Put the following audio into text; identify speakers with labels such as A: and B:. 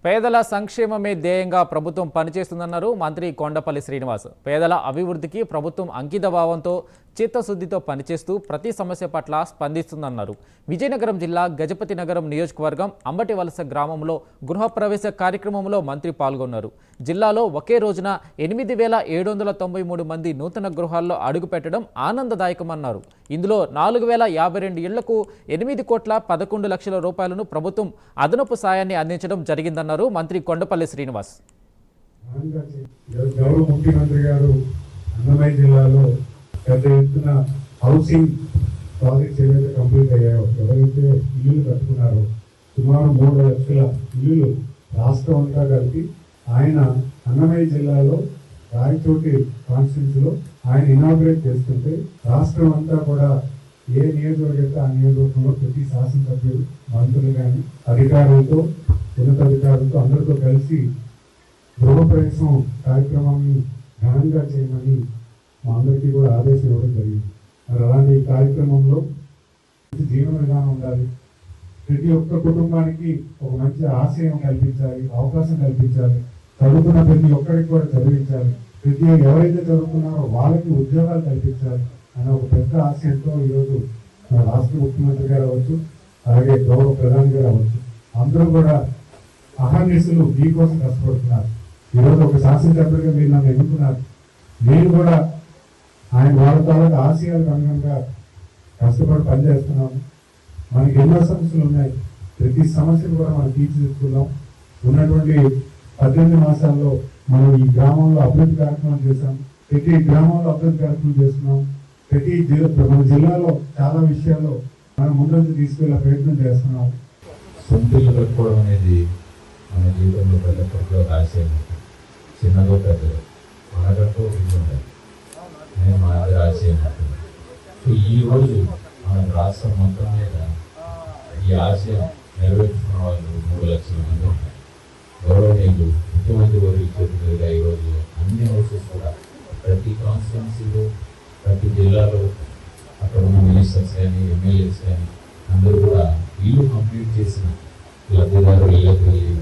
A: పేదల సంక్షేమమే ధ్యేయంగా ప్రభుత్వం పనిచేస్తుందన్నారు మంత్రి కొండపల్లి శ్రీనివాస్. పేదల అభివృద్ధికి ప్రభుత్వం అంకితభావంతో చిత్తశుద్ధితో పనిచేస్తూ ప్రతి సమస్య పట్ల స్పందిస్తుందన్నారు. విజయనగరం జిల్లా గజపతి నగరం నియోజకవర్గం అంబటివలస గ్రామంలో గృహప్రవేశ కార్యక్రమంలో మంత్రి పాల్గొన్నారు. జిల్లాలో ఒకే రోజున 8,793 మంది నూతన గృహాల్లో అడుగుపెట్టడం ఆనందదాయకమన్నారు. ఇందులో 4,052 ఇళ్లకు 8,11,00,000 రూపాయలను ప్రభుత్వం అదనపు సాయాన్ని అందించడం జరిగిందన్నారు మంత్రి కొండపల్లి శ్రీనివాస్.
B: గౌరవ ముఖ్యమంత్రి గారు అన్నమయ్య జిల్లాలో పెద్ద ఎత్తున హౌసింగ్ ప్రాజెక్ట్స్ ఏవైతే కంప్లీట్ అయ్యాయో, ఎవరైతే ఇల్లులు కట్టుకున్నారో సుమారు 3 లక్షల ఇల్లులు రాష్ట్రం అంతా కలిపి ఆయన అన్నమయ్య జిల్లాలో రాయచోటి కాన్స్టిట్యూన్సీలో ఆయన ఇనాగ్రేట్ చేస్తుంటే రాష్ట్రం అంతా కూడా ఏ నియోజకవర్గం అయితే ఆ నియోజకవర్గంలో ప్రతి శాసనసభ్యులు, మంత్రులు కానీ అధికారులతో, ఉన్నతాధికారులతో అందరితో కలిసి గృహప్రవేశం కార్యక్రమాన్ని ఘనంగా చేయమని మా అందరికీ కూడా ఆదేశం ఇవ్వడం జరిగింది. మరి అలాంటి కార్యక్రమంలో జీవన విధానం ఉండాలి, ప్రతి ఒక్క కుటుంబానికి ఒక మంచి ఆశయం కల్పించాలి, అవకాశం కల్పించాలి, చదువుకున్న ప్రతి ఒక్కరికి కూడా చదివించాలి, ఎవరైతే చదువుకున్నారో వాళ్ళకి ఉద్యోగాలు కల్పించాలి అనే ఒక పెద్ద ఆశయంతో ఈరోజు రాష్ట్ర ముఖ్యమంత్రి గారు అవ్వచ్చు, అలాగే గౌరవ ప్రధాని గారు అవ్వచ్చు, అందరూ కూడా అహర్నిశలు మీకోసం కష్టపడుతున్నారు. ఈరోజు ఒక శాసనసభ్యుడిగా మీరు నన్ను ఎన్నుకున్నారు. నేను కూడా ఆయన వాళ్ళ తాలూకు ఆశయాలకు అనుగుణంగా కష్టపడి పనిచేస్తున్నాము. మనకి ఎన్నో సమస్యలు ఉన్నాయి, ప్రతి సమస్యను కూడా మనం తీర్చిదిద్దుకున్నాం. ఉన్నటువంటి 18 మాసాల్లో మనం ఈ గ్రామంలో అభివృద్ధి కార్యక్రమం చేశాం, ప్రతి గ్రామంలో అభివృద్ధి కార్యక్రమం చేస్తున్నాం. మన జిల్లాలో చాలా విషయాల్లో మనం ముందుకు తీసుకెళ్లే ప్రయత్నం చేస్తున్నాం.
C: సొంతిల్లు కట్టుకోవడం అనేది మన జీవితంలో ప్రతి ఒక్కరిలో ఒక ఆశయం. చిన్నదో పెద్దదో మనకంటూ ఇల్లు ఉండాలి, నేను మా అందరి ఆశయం ఉంటుంది. సో ఈరోజు మన రాష్ట్రం మొత్తం మీద ఈ ఆశయం నెరవేర్చుకున్న వాళ్ళు 3 లక్షల మంది ఉంటారు. గౌరవనీయులు ముఖ్యమంత్రి గారి చేతులుగా ఈరోజు అన్ని హౌసెస్ కూడా ప్రతి కాన్స్టిట్యున్సీలో, ప్రతి జిల్లాలో అక్కడ ఉన్న మినిస్టర్స్ కానీ, ఎమ్మెల్యేస్ కానీ అందరూ కూడా ఇల్లు కంప్లీట్ చేసిన లబ్ధిదారు ఇళ్ళకి వెళ్ళి